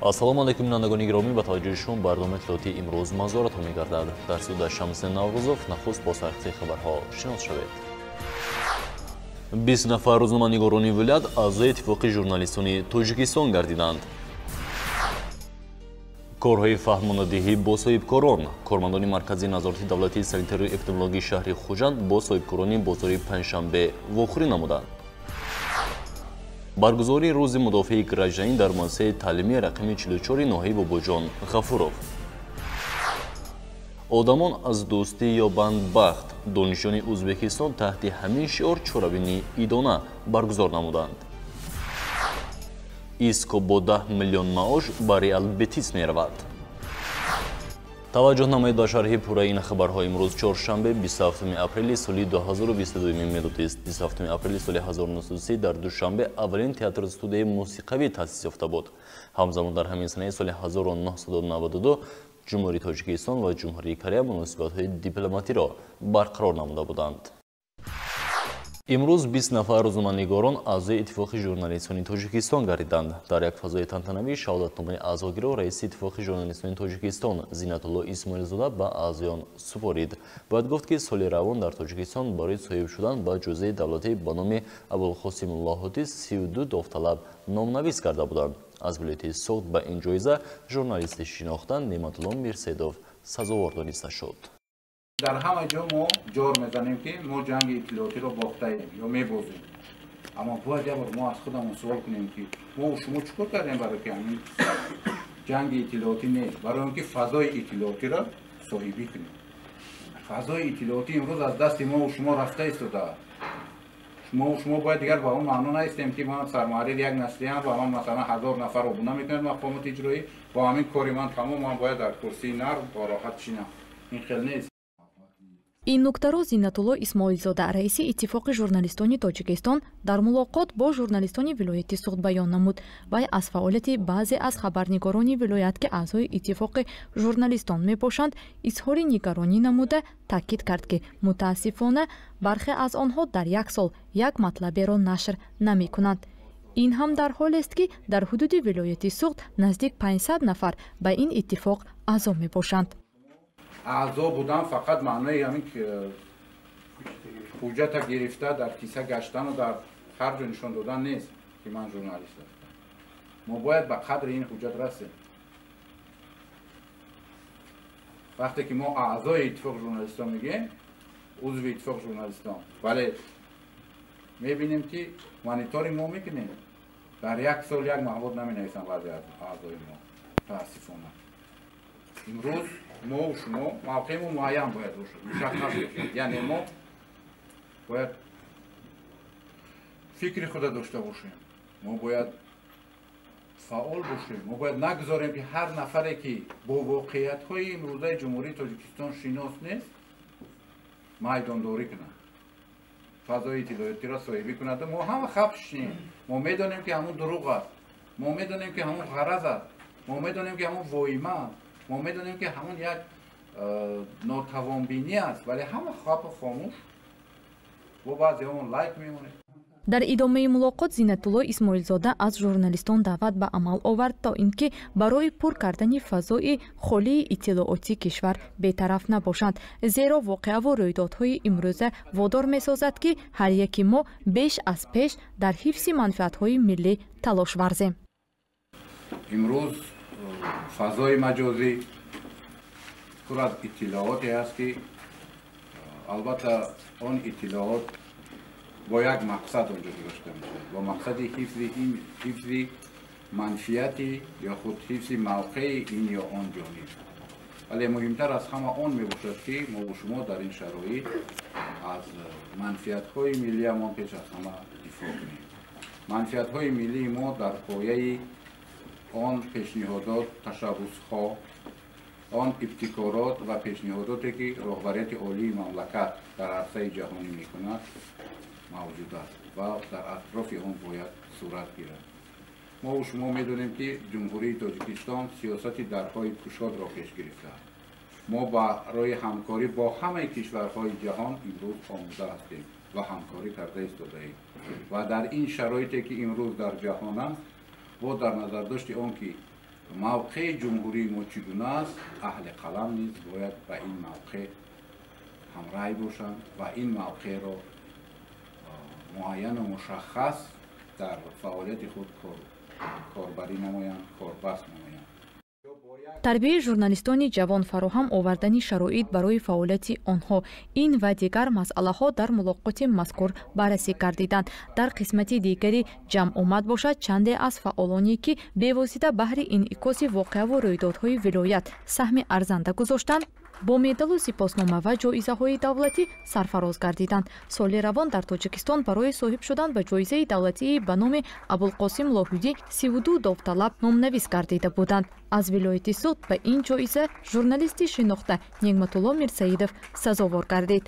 Ассалому алейкум бинандагони гиромӣ, ба таваҷҷӯҳи шумо барномаи иттилоотии имрӯз манзуратон мегардад. Дар студияи Шамсин Наврӯзов нахуст бо сархиси хабарҳо шинос шавед. 20 нафар рӯзноманигорони вилоят аъзои иттифоқи журналистони Тоҷикистон гардиданд. Корҳои фаҳмонадиҳӣ бо соҳибкорон. Кормандони маркази назорати давлатии санитарию эпидемиологии шаҳри Хуҷанд бо соҳибкорони бозори Панҷшанбе вохӯрӣ намуданд. баргузории рӯзи мудофиаи гражданӣ дар муассисаи таълимии рақами 44 ноҳияи Бобоҷон Ғафуров. Одамон аз дӯстӣ ёбанд бахт. Донишҷӯёни Ӯзбекистон таҳти ҳамин шиор чорабини идона баргузор намуданд. Иско бо 10 миллион маош ба Реал Бетис меравад. таваҷҷӯҳ намоед ба шарҳи пурраи ин хабарҳо. имрӯз чоршанбе 27 апрели соли 2022 мелодист. 27 апрели соли 1930 дар душанбе аввалин театр студияи мусиқавӣ таъсис ёфта буд. ҳамзамон дар ҳамин санаи соли 1992 ҷумҳурии Тоҷикистон ва ҷумҳурии Корея муносибатҳои дипломатиро барқарор намуда буданд. имрӯз 20 нафар рӯзноманигорон аъзои иттифоқи журналистони Тоҷикистон гардиданд. Дар як фазои тантанавӣ шаҳодатномаи аъзогиро раиси иттифоқи журналистони Тоҷикистон Зинатулло Исмоилзода ба аъзоён супорид. Бояд гуфт, ки соли равон дар Тоҷикистон барои соҳиб шудан ба ҷоизаи давлатӣ ба номи Абулқосим Лоҳотӣ 32 довталаб номнавис карда буданд. аз билети сохт ба ин ҷоиза журналисти шинохта Неъматулло Мирседов сазовор дониста шуд. дар ҳама ҷо мо ҷор мезанем ки мо ҷанги иттилоотиро бохтаем ё мебозем. аммо бояд як бор мо аз худамон суол кунем ки мо шумо чӣ кор кардем барои ки ҳамин ҷанги иттилоотӣ нест, барои он ки фазои иттилоотиро соҳибӣ кунем. фазои иттилоотӣ имрӯз аз дасти мо шумо рафта истодааст. шумо бояд дигар ба он маъно наистем ки ман сармуҳаррир як наслиам ва ман масалан 1000 нафар обуна мекунад мақомоти иҷроӣ ба ҳамин кори ман тамом ман бояд дар курсии нарв ба роҳат шинам. ин хел нест. ин нуктаро Зинатулло Исмоилзода раиси иттифоқи журналистони Тоҷикистон дар мулоқот бо журналистони вилояти суд баён намуд. Вай аз фаъолияти баъзе аз хабарнигорони вилоят ки аъзои иттифоқи журналистон мебошанд изҳори нигаронӣ намуда таъкид кард ки мутаассифона бархе аз онҳо дар як сол як матлаберо нашр намекунанд. ин ҳам дар ҳолест ки дар ҳудуди вилояти суд наздик 500 нафар ба ин иттифоқ аъзо мебошанд. аъзо будан фақат маънои ҳамин ҳуҷҷата гирифта дар киса гаштану дар ҳар ҷо нишон додан нест ки ман журналист ҳастам. мо бояд ба қадри ин ҳуҷҷат расем. вақте ки мо аъзои иттифоқи журналистон мегӯем, узви иттифоқи журналистон, вале мебинем ки монитори мо мекунем. дар як сол як маҳбут наменависанд баъзе аз аъзои мо. мутаассифона. имрӯз мо шумо мавқеъмо муайян бояд бошад, мушаххас бошад. яъне мо бояд фикри худа дошта бошем. мо бояд фаъол бошем. мо бояд нагузорем ки ҳар нафаре ки бо воқеиятҳои имрӯзаи ҷумҳурии Тоҷикистон шинос нест, майдондорӣ кунад. фазои иттилоотиро соҳибӣ кунад. мо ҳама хаб шинем. мо медонем ки ҳамон дурӯғ аст. мо медонем ки ҳамон ғараз аст. мо медонем ки ҳамон воима аст. мо медонем ки ҳамон як нотавонбинӣ аст, вале ҳама хаб хомӯш бо баъзеҳомон лайк мемонем. дар идомаи мулоқот Зинатулло Исмоилзода аз журналистон даъват ба амал овард то ин ки барои пур кардани фазои холии иттилоотии кишвар бетараф набошанд, зеро воқеаву рӯйдодҳои имрӯза водор месозад ки ҳар яки мо беш аз пеш дар ҳифзи манфиатҳои миллӣ талош варзем. имрӯз фазои маҷозӣ пур аз иттилооте аст ки албатта он иттилоот бо як мақсад онҷо гузошта мешавад, бо мақсади ҳифзи манфиати ё худ ҳифзи мавқеи ин ё он ҷониб. вале муҳимтар аз ҳама он мебошад ки мо шумо дар ин шароит аз манфиатҳои миллиамон пеш аз ҳама дифоъ кунем. манфиатҳои миллии мо дар пояи он пешниҳодот, ташаббусҳо, он ибтикорот ва пешниҳодоте ки роҳбарияти олии мамлакат дар арсаи ҷаҳонӣ мекунад мавҷуд аст ва дар атрофи он бояд сурат гирад. мо шумо медонем ки ҷумҳурии Тоҷикистон сиёсати дарҳои кушодро пеш гирифтааст. мо барои ҳамкорӣ бо ҳамаи кишварҳои ҷаҳон имрӯз омода ҳастем ва ҳамкорӣ карда истодаем. ва дар ин шароите ки имрӯз дар ҷаҳон аст, бо дар назардошти он ки موقع جمهوری ما چگونه است، اهل قلم نیز باید به این موقع همراه باشند و این موقع را معین و مشخص در فعالیت خود کاربری نمایند، کاربست نمایند. тарбияи журналистони ҷавон фароҳам овардани шароит барои фаъолияти онҳо ин ва дигар масъалаҳо дар мулоқоти мазкур баррасӣ гардиданд. дар қисмати дигари ҷамъ омад бошад чанде аз фаъолоне ки бевосита баҳри инъикоси воқеаву рӯйдодҳои вилоят саҳми арзанда гузоштанд бо медалу сипоснома ва ҷоизаҳои давлатӣ сарфароз гардиданд. соли равон дар Тоҷикистон барои соҳиб шудан ба ҷоизаи давлатии ба номи Абулқосим Лоҳудӣ 32 довталаб номнавис гардида буданд. аз вилояти суд ба ин ҷоиза журналисти шинохта Нигматулло Мирсаидов сазовор гардид.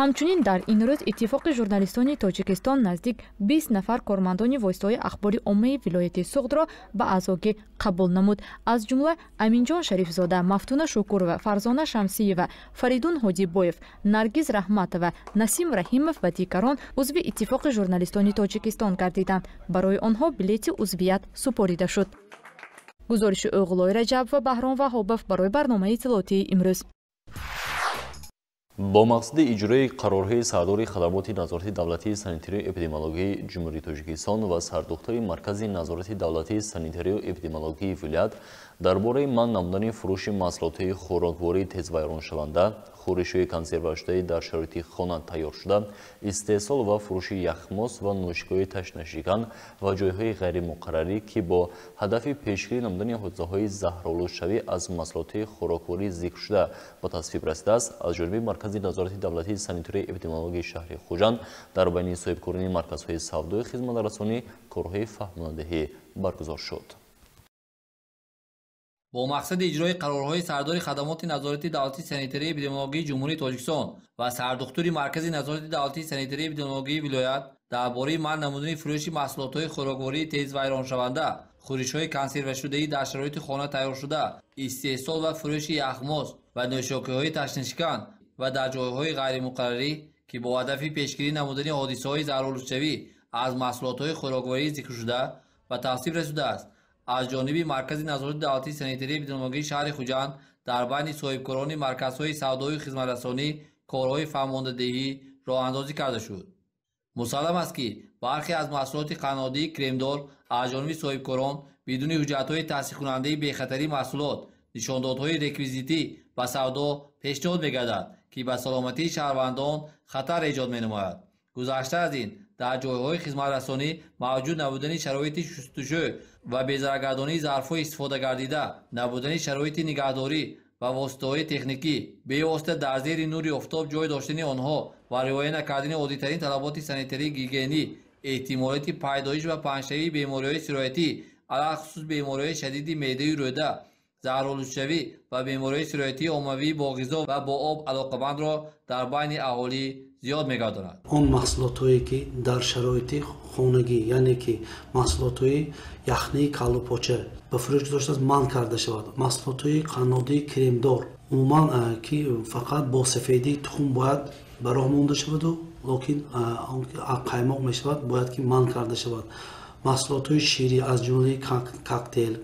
ҳамчунин дар ин рӯз иттифоқи журналистони Тоҷикистон наздик 20 нафар кормандони воситаҳои ахбори оммаи вилояти Суғдро ба аъзогӣ қабул намуд. аз ҷумла Аминҷон Шарифзода, Мафтуна Шукурова, Фарзона Шамсиева, Фаридун Ҳодибоев, Наргиз Раҳматова, Насим Раҳимов ва дигарон узви иттифоқи журналистони Тоҷикистон гардиданд. барои онҳо билети узвият супорида шуд. гузориши Оғилои Раҷаб ва Баҳром Ваҳобов барои барномаи иттилоотии имрӯз. با مقصد اجرای قرارهای سرداری خدمات نظارت دولتی سانیتری و اپیدمیولوژی جمهوری تاجیکستان و سردختر مرکز نظارت دولتی سانیتری و اپیدمیولوژی ولایت درباره من نمودن فروش محصولات خوراکواری تیزویران شونده، خورش‌های کنسروشده در شرایط خانه تیار شده، استحصال و فروش یخماس و نوشیدنی تشنشیکان و جایهای غیر مقرری که با هدف پیشگیری نمودن حادثه‌های زهرآلودشوی از محصولات خوراکواری ذکر شده با تصویب رسیده است. از جانب مرکز نظارت دولتی سانیتری و اپیدمیولوژی شهر خوجند در بین صاحبکاران مرکزهای سودای خدمت‌رسانی کارهای فهماندهی برگزار شد. با مقصد اجرای قرارهای سرداری خدمات نظارت دولتی سانیتری اپیدمیولوژی جمهوری تاجیکستان و سردختر مرکز نظارت دولتی سانیتری اپیدمیولوژی ولایت درباره منع نمودن فروش محصولات خوراکواری تیز ویران شونده، خورش‌های کنسرو شده‌ای در شرایط خانه تیار شده، استحصال و فروش یخماس و نوشاکی‌های تشنشکان و در جایهای غیر مقرری که با هدف پیشگیری نمودن حادثه‌های زهرآلودشوی از محصولات خوراکواری ذکر شده و تصویب رسیده است. از جانب مرکز نظارت دولتی سانیتری اپیدمیولوژی شهر خوجند در بین صاحبکاران مرکزهای سودای و خدمت‌رسانی کارهای فهماندهی راه اندازی کرده شد. مسلم است که برخی از محصولات قنادی کریمدار از جانب صاحبکاران بدون حجت‌های تصدیق کننده بی‌خطری محصولات، نشاندادهای رکویزیتی و سودا پیشنهاد می‌گردد که به سلامتی شهروندان خطر ایجاد می‌نماید. گذشته از این در جایهای خدمت‌رسانی موجود نبودن شرایط شستشو و بی‌ضررگردانی ظرف‌های استفاده گردیده، نبودن شرایط نگهداری و واسطه‌های تکنیکی به واسطه در زیر نور آفتاب جای داشتن آنها و رعایت نکردن عادی‌ترین طلبات سانیتری گیگینی، احتمالات پیدایش و پنجشوی بیماری‌های سرایتی، علاخصوص بیماری‌های شدید معده روده، زهرآلودشوی و بیماری‌های سرایتی عمومی با غذا و با آب علاقمند را در بین اهالی زیاد می‌گرداند. اون محصولاتی که در شرایط خانگی یعنی که محصولات یخنی کالو پوچه به فروش گذاشته است من کرده شود. محصولات قنادی کریمدار عموما که فقط با سفیدی تخم باید براه مونده شود و لیکن آن قایماق میشود باید که من کرده شود. محصولات شیری از جمله کوکتل،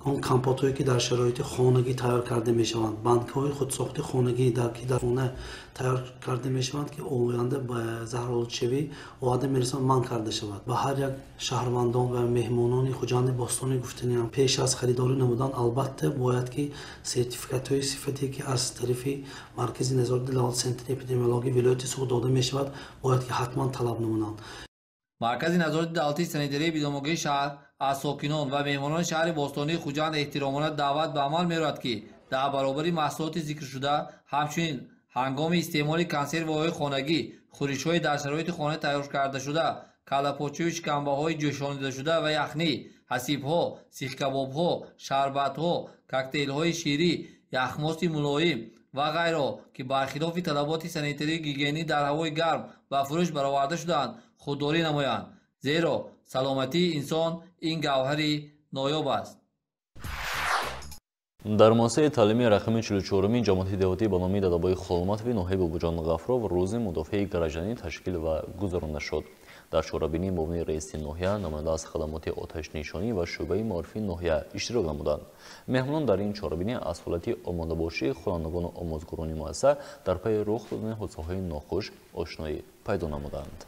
اون کمپوت‌هایی که در شرایط خانگی تیار کرده میشوند، بانک‌های خودساخته خانگی در خانه تیار کرده میشوند که آینده به زهرآلودشوی آدم میرسند من کرده شود. و هر یک شهروندان و مهمانان خوجند باستانی گفتنیم پیش از خریداری نمودن البته باید که سرتیفیکات‌های صفتی که از طرف مرکز نظارت دولتی سانیتری اپیدمیولوژی ولایت سوغد داده میشود باید که حتما طلب نمونند. مرکز نظارت دولتی سانیتری اپیدمیولوژی شهر از ساکنان و مهمانان شهر باستانی خوجند احترامانه دعوت به عمل می‌آورد که در برابر محصولات ذکر شده همچنین هنگام استعمال کنسروهای خانگی، خورش‌های در شرایط خانه تیار کرده شده، کله‌پاچه و شکمبه‌های جوشانیده شده و یخنی، حسیب‌ها، سیخ کباب‌ها، شربت‌ها، کوکتل‌های شیری، یخماس ملایم و غیره که برخلاف طلبات سانیتری گیگینی در هوای گرم و فروش برآورده شدند خودداری نمایند، زیرا سلامتی انسان این گوهری نایاب است. در موسسه تعلیمی رقم 44 جماعت دعوتی به نام دادابای خلماتوی نوحه بوجان غفرو روز مدافع گراجانی تشکیل و گذرانده شد. در شورابینی مبنی رئیس نوحه نماینده از خدمات آتش نشانی و شعبه معرفی نوحه اشتراک نمودند. مهمانان در این شورابینی از حالت آماده باشی خوانندگان آموزگاران مؤسسه در پی رخ دادن حادثه‌های ناخوش آشنایی پیدا نمودند.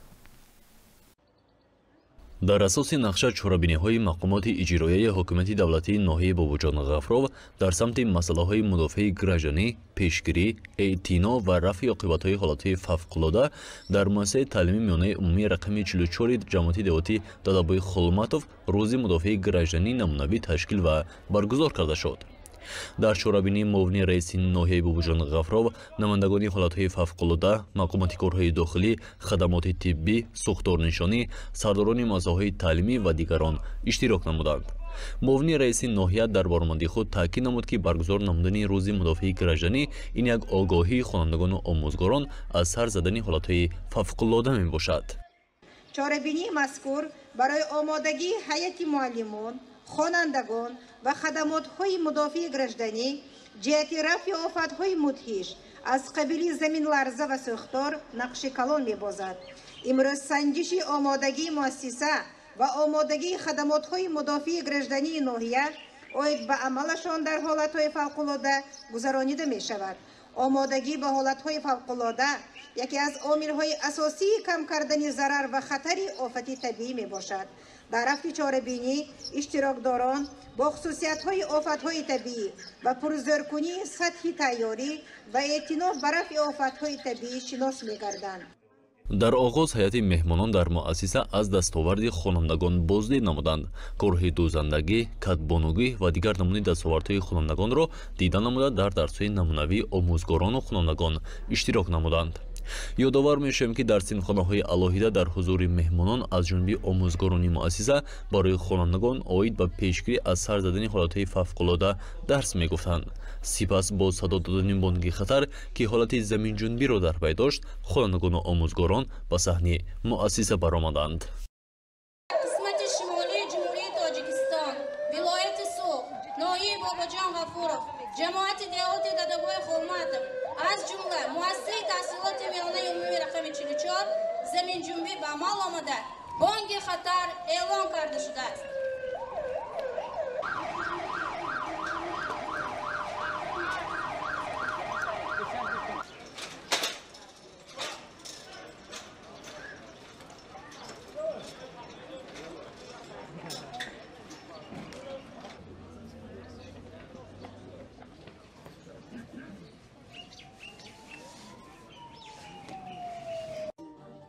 در اساس نقشه چورابینی‌های مقامات اجرایی حکومت دولتی ناحیه بابوجان غفرو در سمت مسائل مدافع گراجانی، پیشگیری، اعتنا و رفع عاقبت‌های حالات فوق‌العاده در مؤسسه تعلیمی میانه عمومی رقم 44 جماعت دعوتی دادابای خلماتوف روز مدافع گراجانی نمونوی تشکیل و برگزار کرده شد. در شورابینی مبنی رئیس ناحیه بابوجان غفرو نمایندگان حالت‌های فوق‌العاده، مقامات کارهای داخلی، خدمات طبی، سوختارنشانی، سرداران مؤسسه‌های تعلیمی و دیگران اشتراک نمودند. مبنی رئیس ناحیه در بارماندی خود تاکید نمود که برگزار نمودن روز مدافع گراجانی این یک آگاهی خوانندگان و آموزگاران از سر زدن حالت‌های فوق‌العاده میباشد. چاره‌بینی مذکور برای آمادگی هیئت معلمان، خوانندگان و خدمات‌های مدافع گراجانی جهت رفع آفت‌های مدهش از قبیل زمین لرزه و سوختار نقش کلان می‌بازد. امروز سنجش آمادگی مؤسسه و آمادگی خدمات‌های مدافع گراجانی ناحیه آید به عملشان در حالت‌های فوق‌العاده گذرانیده می‌شود. آمادگی به حالت‌های فوق‌العاده یکی از عامل‌های اساسی کم کردن ضرر و خطر آفت طبیعی می‌باشد. در رفع چاره‌بینی اشتراکداران با خصوصیت‌های آفت‌های طبیعی و پرزورکنی سطح تیاری و اعتنا به رفع آفت‌های طبیعی شناس می‌گردند. در آغاز هیئت مهمانان در مؤسسه از دستاورد خوانندگان بازدید نمودند. کارهای دوزندگی، کدبانوگی و دیگر نمونه دستاوردهای خوانندگان را دیدن نموده در درس‌های نمونوی آموزگاران و خوانندگان اشتراک نمودند. یادآور می‌شویم که در سینخانه‌های علاهیده در حضور مهمانان از جانب آموزگاران مؤسسه برای خوانندگان عاید به پیشگیری از سر زدن حالت‌های فوق‌العاده درس می‌گفتند. سپس با صدا دادن بانگ خطر که حالت زمین جنبی را در پی داشت، خوانندگان و آموزگاران به صحنه مؤسسه برآمدند. قسمت شمالی جمهوری تاجیکستان، ولایت سوق، ناحیه بابوجان غفورov، جماعت دعوتی دادابای خلماتوف از جمله مؤسسه تحصیلات میانه عمومی رقم 44 زمین جنبی به عمل آمده بانگ خطر اعلام کرده شده است.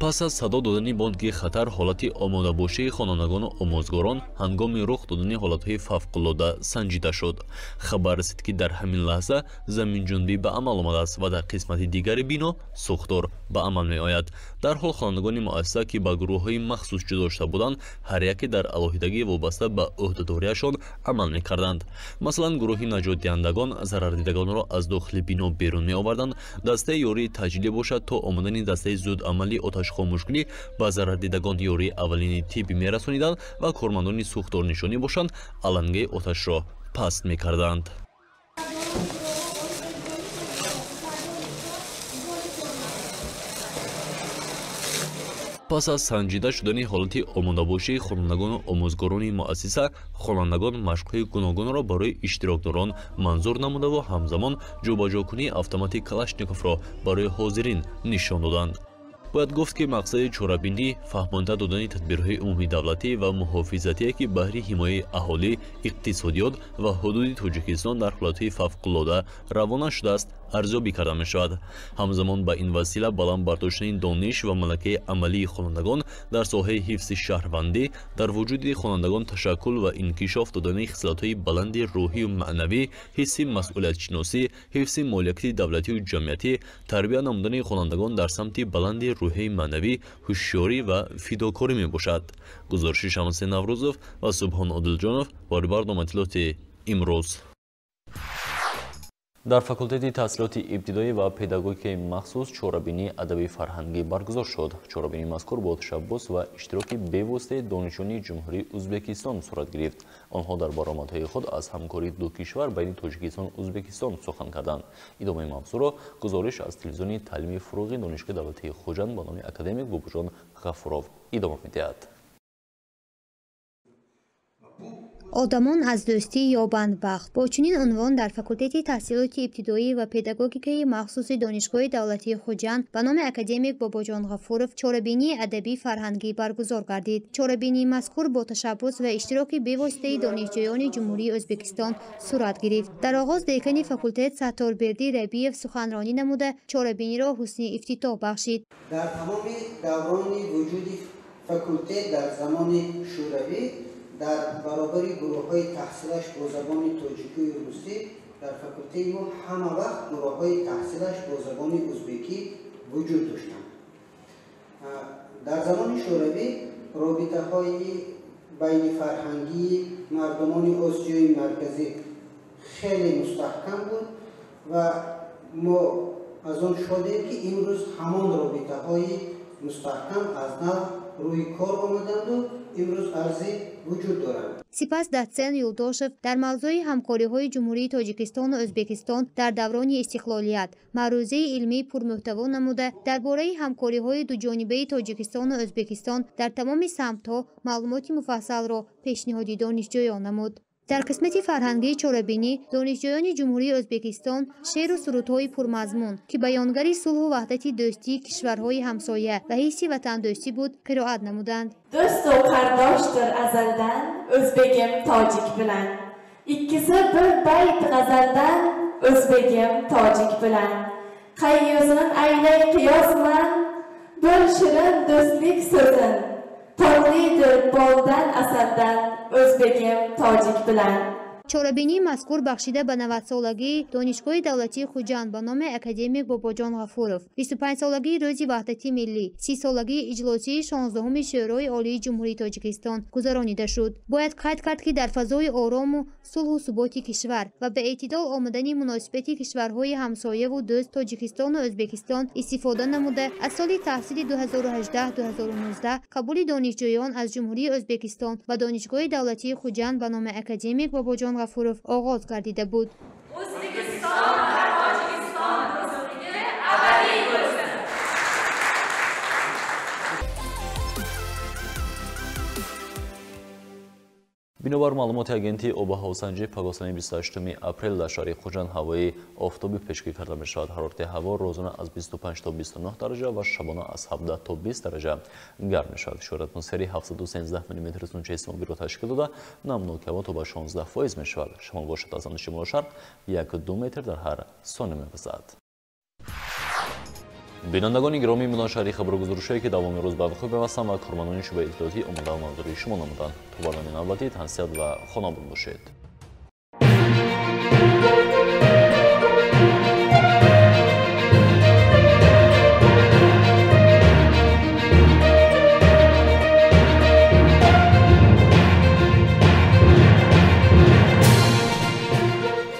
پس از صدا دادن بانگ خطر حالت آماده باشی خوانندگان و آموزگاران هنگام رخ دادن حالت‌های فوق‌العاده سنجیده شد. خبر رسید که در همین لحظه زمین جنبی به عمل آمده است و در قسمت دیگر بنا سوختار به عمل می آید. در حال خوانندگان مؤسسه که به گروه‌های مخصوص جدا شده بودند هر یک در علاهیدگی وابسته به عهده‌داریشان عمل می‌کردند. مثلا گروه نجات دهندگان ضرر دیدگان را از داخل بنا بیرون می‌آوردند. دسته یاری تجلیلی باشد تا آمدن دسته زود عملی آتش خاموشگری به ضرر دیدگان یاری اولین طبی می‌رسانیدند و کارمندان سوختار نشانی باشند علنگه آتش را پست می‌کردند. پس از سنجیده شدن حالت آماده باشی خوانندگان و آموزگاران مؤسسه، خوانندگان مشق‌های گوناگون را برای اشتراکداران منظور نموده و همزمان جابجاکنی اتومات کلاشنیکوف را برای حاضرین نشان دادند. باید گفت که مقصد چوره‌بینی فهمانده دادن تدبیرهای عمومی دولتی و محافظتی که بهره حمایت اهالی، اقتصادیات و حدود تاجیکستان در حالت‌های فوق‌العاده روانه شده است ارزیابی کرده می‌شود. همزمان به این وسیله بلند برداشتن دانش و ملکه عملی خوانندگان در ساحه حفظ شهروندی در وجود خوانندگان تشکل و انکشاف دادن خصلت‌های بلند روحی و معنوی، حس مسئولیت شناسی، حفظ مالکیت دولتی و جمعیتی، تربیت نمودن خوانندگان در سمت بلند روحی معنوی، هوشیاری و فداکاری میباشد. گزارش شمس نوروزوف و سبحان عادلجانов برای برنامه اطلاعات امروز. дар факултети таҳсилоти ибтидоӣ ва педагогикаи махсус чорабинии адабӣ фарҳангӣ баргузор шуд. Чорабинии мазкур бо ташаббус ва иштироки бевоситаи донишҷӯёни Ҷумҳурии Ӯзбекистон сурат гирифт. Онҳо дар баромадҳои худ аз ҳамкории ду кишвар байни Тоҷикистону Ӯзбекистон сухан карданд. Идомаи мавзӯъро гузориш аз телевизиони таълими фурӯғи Донишгоҳи давлатии Хуҷанд ба номи академик Бобоҷон Ғафуров идома медиҳад. одамон аз дӯстӣ ёбанд бахт. Бо чунин унвон дар факултети таҳсилоти ибтидоӣ ва педагогикаи махсуси Донишгоҳи давлатии Хуҷанд ба номи академик Бобоҷон Ғафуров чорабинии адабӣ фарҳангӣ баргузор гардид. Чорабинии мазкур бо ташаббус ва иштироки бевоситаи донишҷӯёни Ҷумҳурии Ӯзбекистон сурат гирифт. Дар оғоз декани факултет Саттторберди Рабиев суханронӣ намуда чорабиниро ҳусни ифтитоҳ бахшид. дар тамоми даврони вуҷуди факултет дар замони шӯравӣ дар баробари гурӯҳҳои таҳсилаш бо забони тоҷикию русӣ дар факултаи мо ҳама вақт гурӯҳҳои таҳсилаш бо забони ӯзбекӣ вуҷуд доштанд. дар замони шӯравӣ робитаҳои байни фарҳангии мардумони Осиёи марказӣ хеле мустаҳкам буд ва мо аз он шодем ки имрӯз ҳамон робитаҳои мустаҳкам аз нав рӯи кор омаданду имрӯз арзи вуҷуд доранд. Сипас Датсен Юлдошев дар мавзӯи ҳамкориҳои Ҷумҳурии Тоҷикистону Ӯзбекистон дар даврони истиқлолият маърузаи илмии пурмуҳтаво намуда дар бораи ҳамкориҳои дуҷонибаи Тоҷикистону Ӯзбекистон дар тамоми самтҳо маълумоти муфассалро пешниҳоди донишҷӯён намуд. дар қисмати фарҳангии чорабинӣ донишҷӯёни Ҷумҳурии Ӯзбекистон шеъру сурудҳои пурмазмун ки баёнгари сулҳу ваҳдати дӯстии кишварҳои ҳамсоя ва ҳисси ватандӯстӣ буд қироат намуданд. Do'stu qardoshdir azaldan, o'zbegim tojik bilan. Ikkisi bir bayt g'azaldan, o'zbegim tojik bilan. Qayyuzin aylay qiyosman, bir shirin do'stlik so'zin. Tog'lidir boldan asaldan, o'zbegim tojik bilan. чорабинии мазкур бахшида ба 90-солагии Донишгоҳи давлатии Хуҷанд ба номи академик Бобоҷон Ғафуров, 25-солагии Рӯзи ваҳдати миллӣ, 30-солагии иҷлосии 16-уми Шӯрои Олии Ҷумҳурии Тоҷикистон гузаронида шуд. Бояд қайд кард ки дар фазои орому сулҳу суботи кишвар ва ба эътидол омадани муносибати кишварҳои ҳамсояву дӯст Тоҷикистону Ӯзбекистон истифода намуда аз соли таҳсили 2018-2019 қабули донишҷӯён аз Ҷумҳурии Ӯзбекистон ба Донишгоҳи давлатии Хуҷанд ба номи академик Бобоҷон Ғафуров оғоз гардида буд. O'zbekiston va Tojikiston do'stligi abadiy bo'lsin. бинобар маълумоти агентии обу-ҳавосанҷӣ пагосани 28 апрел дар шаҳри Хуҷанд ҳавои офтобӣ пешгирӣ карда мешавад. ҳарорати ҳаво рӯзона аз 25 то 29 дараҷа ва шабона аз 17 то 20 дараҷа гарм мешавад. фишори атмосферӣ 713 мм зунчаи симобиро ташкил дода, намнок ҳаво то ба 16% мешавад. шамол бошад аз анду шимолу шарқ 1-2 метр дар ҳар сония мевазад. бинандагони гиромӣ мудон шаҳри хабаргузоришое ки давоми рӯз ба вуқӯъ певастанд ва кормандони шӯъбаи иттилоотӣ омода мавзӯри шумо намуданд. то барномаи навбатӣ танҳсиҳат ва хонобуд бошед.